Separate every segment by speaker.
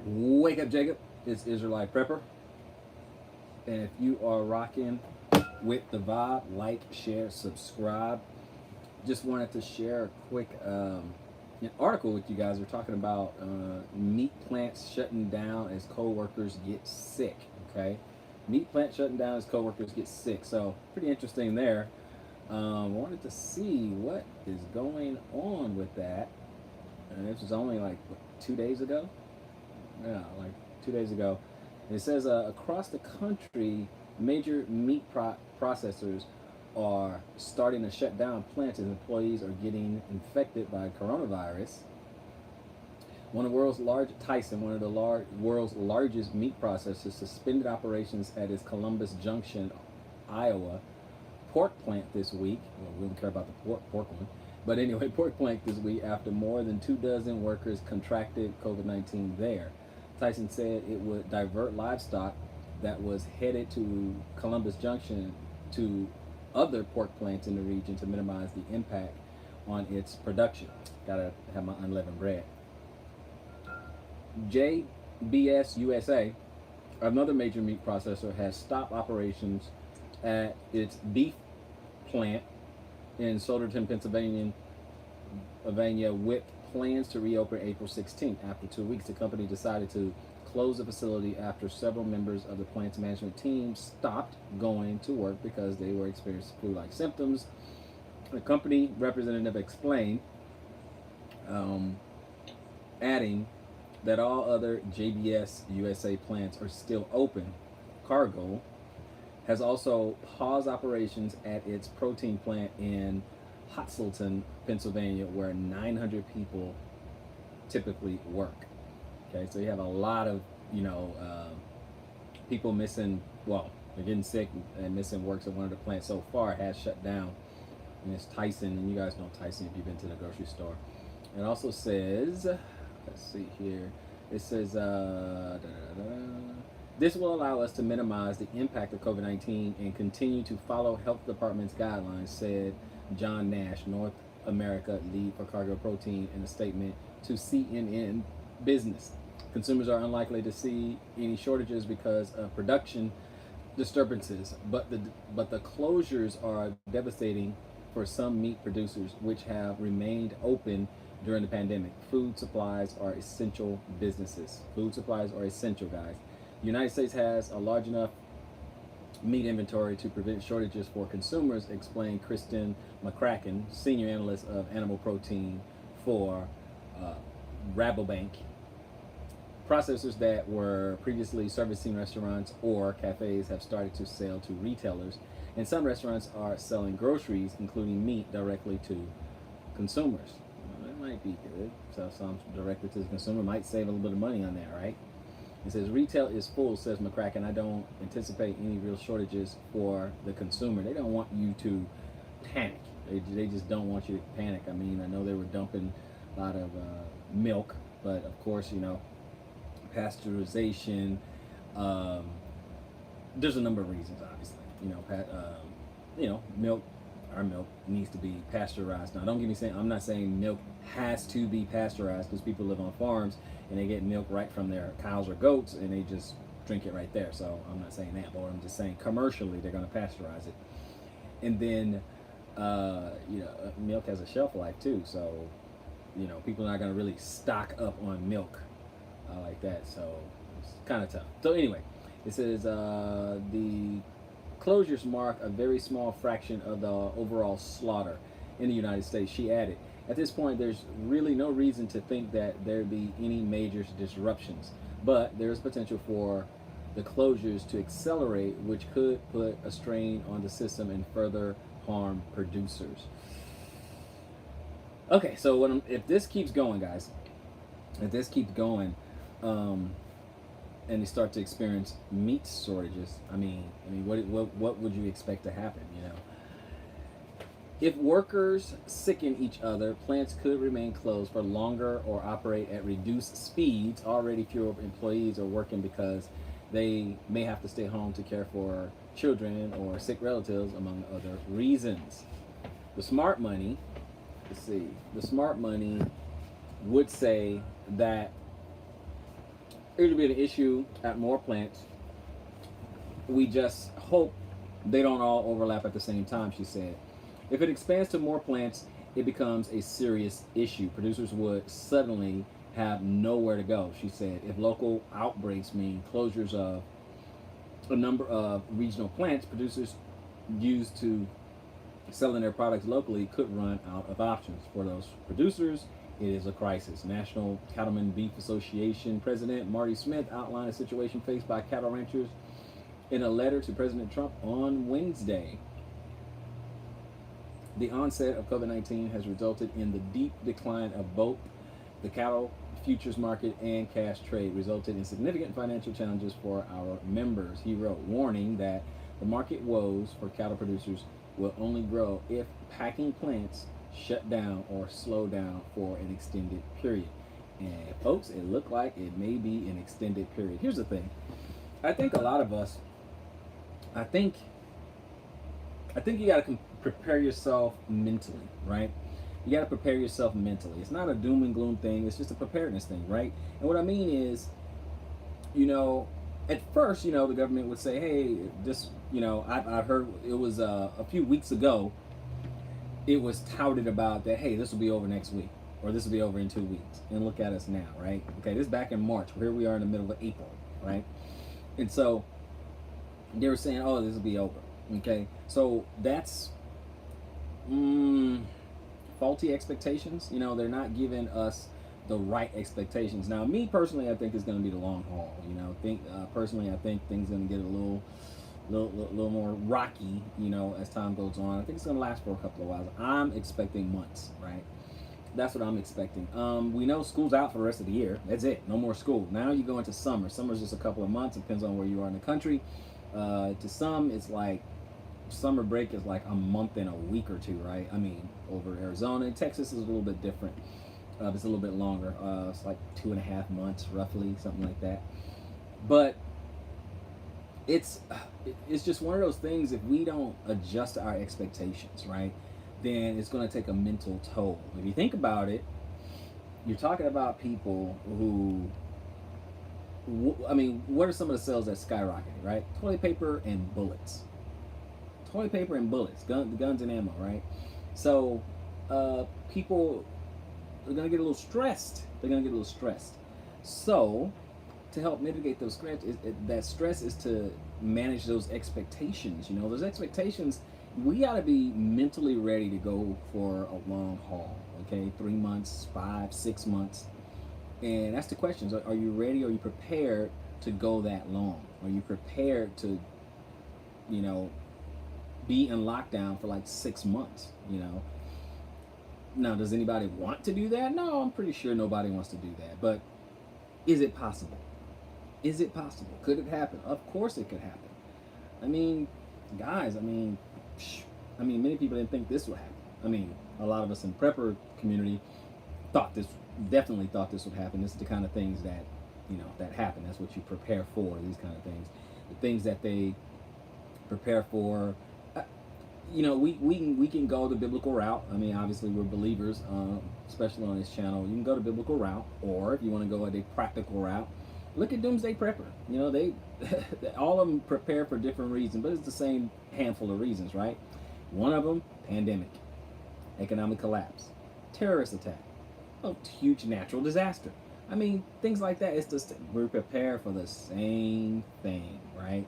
Speaker 1: Wake up, Jacob. It's Israelite Prepper. And if you are rocking with the vibe, like, share, subscribe. Just wanted to share a quick an article with you guys. We're talking about meat plants shutting down as co-workers get sick. Okay, meat plants shutting down as co-workers get sick. So pretty interesting there. Wanted to see what is going on with that. And this was only like what, 2 days ago. Yeah, like 2 days ago. And it says across the country, major meat processors are starting to shut down plants as employees are getting infected by coronavirus. One of the world's one of the world's largest meat processors, suspended operations at its Columbus Junction, Iowa, pork plant this week. Well, we don't care about the pork one, but anyway, pork plant this week after more than 24 workers contracted COVID-19 there. Tyson said it would divert livestock that was headed to Columbus Junction to other pork plants in the region to minimize the impact on its production. Gotta have my unleavened bread. JBS USA, another major meat processor, has stopped operations at its beef plant in Soderton, Pennsylvania, with plans to reopen April 16th. After 2 weeks, the company decided to close the facility after several members of the plant's management team stopped going to work because they were experiencing flu-like symptoms. The company representative explained, adding that all other JBS USA plants are still open. Cargill has also paused operations at its protein plant in Hosselton, Pennsylvania, where 900 people typically work. Okay, so you have a lot of people missing. Well, they're getting sick and missing work. So one of the plants so far has shut down, and it's Tyson. And you guys know Tyson if you've been to the grocery store. It also says, let's see here. It says, this will allow us to minimize the impact of COVID-19 and continue to follow health department's guidelines, said John Nash, North America lead for Cargill Protein, in a statement to CNN Business. Consumers are unlikely to see any shortages because of production disturbances, but the closures are devastating for some meat producers, which have remained open during the pandemic. Food supplies are essential businesses. Food supplies are essential, guys. The United States has a large enough meat inventory to prevent shortages for consumers, explained Kristen McCracken, senior analyst of animal protein for Rabobank. Processors that were previously servicing restaurants or cafes have started to sell to retailers, and some restaurants are selling groceries, including meat, directly to consumers. Well, that might be good. So some directly to the consumer might save a little bit of money on that, right? It says retail is full, says McCracken. I don't anticipate any real shortages for the consumer. They don't want you to panic. They just don't want you to panic. I mean, I know they were dumping a lot of milk, but of course, pasteurization. There's a number of reasons, obviously. Milk. Our milk needs to be pasteurized. Now, don't get me saying. I'm not saying milk has to be pasteurized, because people live on farms and they get milk right from their cows or goats and they just drink it right there. So I'm not saying that, but I'm just saying commercially they're going to pasteurize it. And then, milk has a shelf life too. So, people are not going to really stock up on milk like that. So it's kind of tough. So anyway, it says the closures mark a very small fraction of the overall slaughter in the United States. She added, at this point, there's really no reason to think that there'd be any major disruptions, but there's potential for the closures to accelerate, which could put a strain on the system and further harm producers. Okay, so if this keeps going, guys, if this keeps going, and they start to experience meat shortages, I mean, what would you expect to happen? If workers sicken each other, plants could remain closed for longer or operate at reduced speeds. Already fewer employees are working because they may have to stay home to care for children or sick relatives, among other reasons. The smart money would say that it'll be an issue at more plants. We just hope they don't all overlap at the same time, she said. If it expands to more plants, it becomes a serious issue. Producers would suddenly have nowhere to go, she said. If local outbreaks mean closures of a number of regional plants, producers used to selling their products locally could run out of options. For those producers, it is a crisis. National Cattlemen Beef Association President Marty Smith outlined a situation faced by cattle ranchers in a letter to President Trump on Wednesday. The onset of COVID 19 has resulted in the deep decline of both the cattle futures market and cash trade, resulted in significant financial challenges for our members, he wrote, warning that the market woes for cattle producers will only grow if packing plants shut down or slow down for an extended period. And folks, it looked like it may be an extended period. Here's the thing. I think a lot of us, I think you got to prepare yourself mentally, right? You got to prepare yourself mentally. It's not a doom and gloom thing. It's just a preparedness thing, right? And what I mean is, at first, the government would say, hey, this, I heard it was a few weeks ago, it was touted about that, hey, this will be over next week, or this will be over in 2 weeks. And look at us now, right? Okay, this is back in March. Here we are in the middle of April, right? And so they were saying, oh, this will be over. Okay, so that's faulty expectations. They're not giving us the right expectations. Now, me personally, I think it's going to be the long haul. Personally, I think things are going to get a little more rocky. As time goes on. I think it's going to last for a couple of whiles. I'm expecting months, right? That's what I'm expecting. We know school's out for the rest of the year. That's it. No more school. Now you go into summer. Summer's just a couple of months. Depends on where you are in the country. To some, it's like summer break is like a month and a week or two, right? I mean, over Arizona. Texas is a little bit different. It's a little bit longer. It's like 2.5 months, roughly, something like that. But it's just one of those things. If we don't adjust our expectations, right, then it's going to take a mental toll. If you think about it, you're talking about people who, what are some of the sales that skyrocketed, right? Toilet paper and bullets. Toilet paper and bullets, guns and ammo, right? So people are going to get a little stressed. So to help mitigate those stress, that stress is to manage those expectations. Those expectations, we got to be mentally ready to go for a long haul, okay? 3 months, 5, 6 months. And that's the question. Are you ready? Are you prepared to go that long? Are you prepared to, be in lockdown for like 6 months, Now, does anybody want to do that? No, I'm pretty sure nobody wants to do that. But is it possible? Is it possible? Could it happen? Of course it could happen. Guys, many people didn't think this would happen. A lot of us in prepper community definitely thought this would happen. This is the kind of things that, that happen. That's what you prepare for, these kind of things. The things that they prepare for. We can go the biblical route. Obviously we're believers, especially on this channel. You can go the biblical route, or if you want to go a practical route, look at Doomsday Prepper. They all of them prepare for different reasons, but it's the same handful of reasons, right? One of them, pandemic, economic collapse, terrorist attack, a huge natural disaster. Things like that. It's just we're prepared for the same thing, right?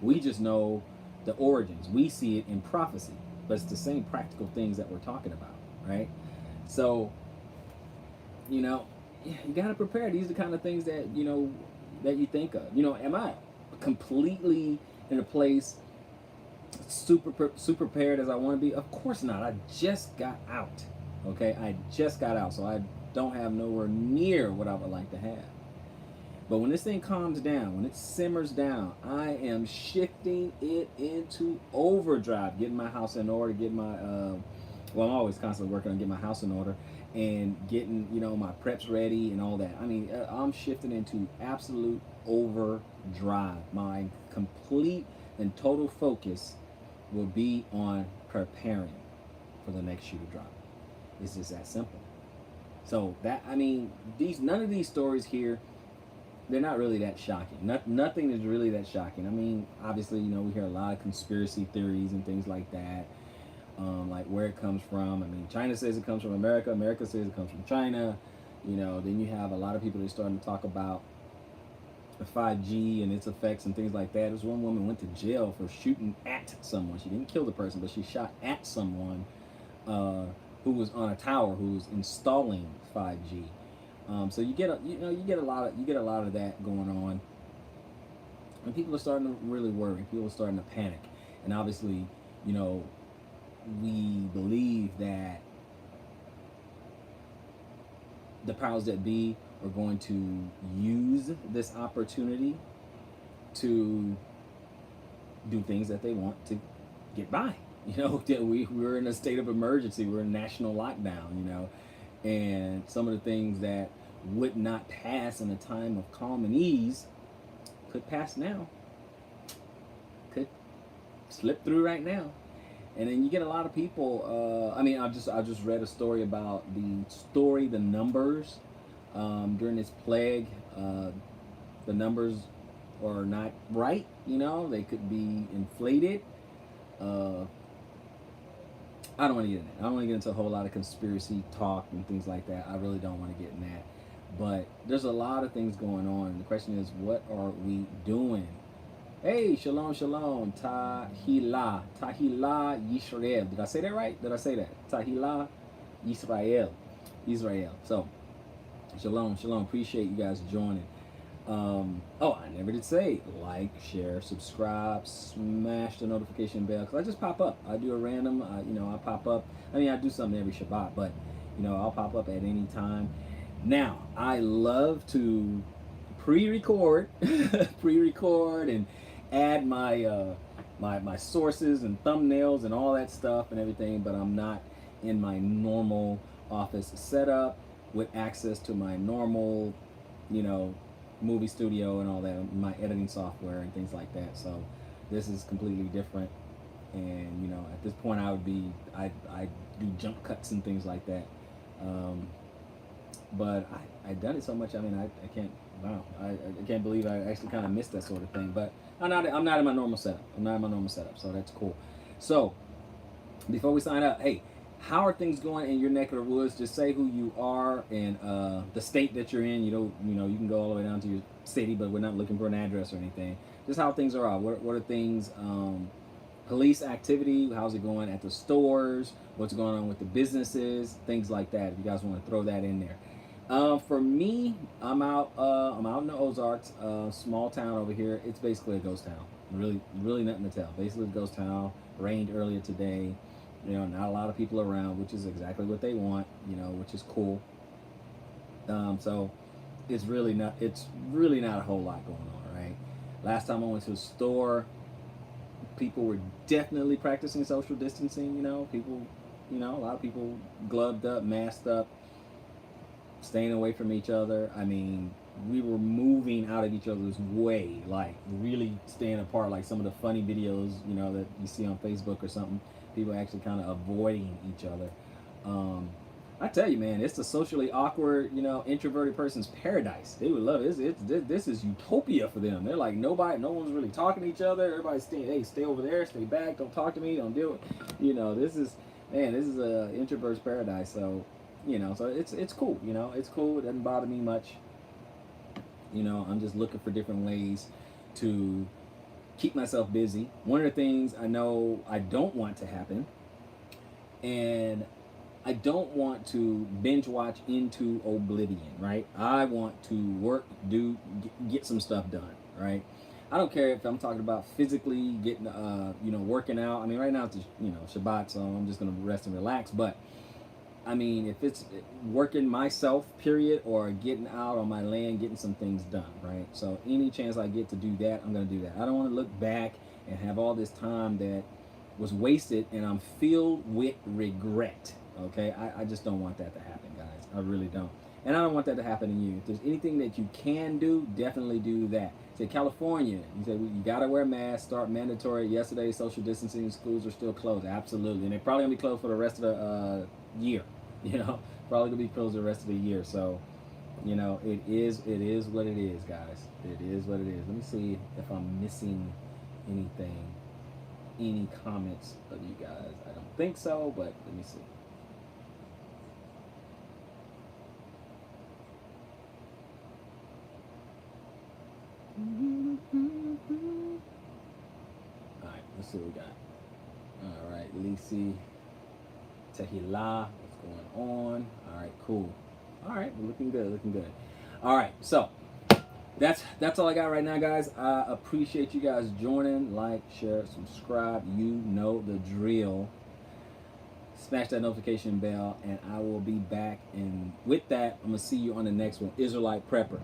Speaker 1: We just know the origins. We see it in prophecy, but it's the same practical things that we're talking about, right? So, you got to prepare. These are the kind of things that, that you think of. Am I completely in a place super prepared as I want to be? Of course not. I just got out, okay? I just got out, so I don't have nowhere near what I would like to have. But when this thing calms down, when it simmers down, I am shifting it into overdrive, getting my house in order, getting my, I'm always constantly working on getting my house in order and getting, my preps ready and all that. I'm shifting into absolute overdrive. My complete and total focus will be on preparing for the next shoe to drop. It's just that simple. So that, none of these stories here they're not really that shocking. Nothing is really that shocking. I mean, obviously, we hear a lot of conspiracy theories and things like that, like where it comes from. I mean, China says it comes from America. America says it comes from China. Then you have a lot of people that are starting to talk about the 5G and its effects and things like that. There's one woman went to jail for shooting at someone. She didn't kill the person, but she shot at someone who was on a tower who was installing 5G. So you get a lot of that going on, and people are starting to really worry. People are starting to panic, and obviously, we believe that the powers that be are going to use this opportunity to do things that they want to get by. That we're in a state of emergency. We're in national lockdown. And some of the things that would not pass in a time of calm and ease could pass now, could slip through right now. And then you get a lot of people. I just read a story about the numbers during this plague. The numbers are not right. They could be inflated. I don't want to get in that. I don't want to get into a whole lot of conspiracy talk and things like that. I really don't want to get in that. But there's a lot of things going on. And the question is, what are we doing? Hey, shalom, shalom. Tahila Yisrael. Did I say that right? Did I say that? Tahila Yisrael. Israel. So, shalom, shalom. Appreciate you guys joining. I never did say like, share, subscribe, smash the notification bell, because I just pop up. I do a random, I pop up. I mean, I do something every Shabbat, but I'll pop up at any time. Now, I love to pre-record and add my my sources and thumbnails and all that stuff and everything, but I'm not in my normal office setup with access to my normal, movie studio and all that, my editing software and things like that. So this is completely different, and at this point I do jump cuts and things like that, but I've done it so much. I mean, I can't, wow, I can't believe I actually kind of missed that sort of thing. But I'm not in my normal setup, so that's cool. So before we sign up, hey, how are things going in your neck of the woods? Just say who you are and the state that you're in. You can go all the way down to your city, but we're not looking for an address or anything. Just how things are. What are things? Police activity. How's it going at the stores? What's going on with the businesses? Things like that. If you guys want to throw that in there. For me, I'm out in the Ozarks, small town over here. It's basically a ghost town. Really nothing to tell. Basically a ghost town. Rained earlier today. Not a lot of people around, which is exactly what they want, which is cool. So it's really not a whole lot going on, right? Last time I went to a store, people were definitely practicing social distancing. People, a lot of people gloved up, masked up, staying away from each other. I mean, we were moving out of each other's way, like really staying apart, like some of the funny videos, that you see on Facebook or something. People actually kind of avoiding each other. I tell you, man, it's the socially awkward, introverted person's paradise. They would love it. This is utopia for them. They're like, no one's really talking to each other. Everybody's stay over there, stay back, don't talk to me, don't deal with. This is a introvert's paradise. So, so it's cool. It's cool. It doesn't bother me much. I'm just looking for different ways to keep myself busy. One of the things I know I don't want to happen, and I don't want to binge watch into oblivion, right? I want to work, get some stuff done, right? I don't care if I'm talking about physically getting, working out. I mean, right now it's, Shabbat, so I'm just going to rest and relax. But I mean, if it's working myself, period, or getting out on my land, getting some things done, right? So any chance I get to do that, I'm going to do that. I don't want to look back and have all this time that was wasted and I'm filled with regret, okay? I just don't want that to happen, guys. I really don't. And I don't want that to happen to you. If there's anything that you can do, definitely do that. Say California, you say you got to wear masks, start mandatory. Yesterday, social distancing, schools are still closed. Absolutely. And they're probably going to be closed for the rest of the year. Probably gonna be closed the rest of the year. So, You know, it is what it is, guys. It is what it is. Let me see if I'm missing anything, any comments of you guys. I don't think so, but let me see. All right, let's see what we got. All right, Lisi, Tehila, what's going on? All right, cool. All right, we're looking good, looking good. All right, so that's all I got right now, guys. I appreciate you guys joining. Like, share, subscribe. You know the drill. Smash that notification bell, and I will be back. And with that, I'm gonna see you on the next one. Israelite Prepper.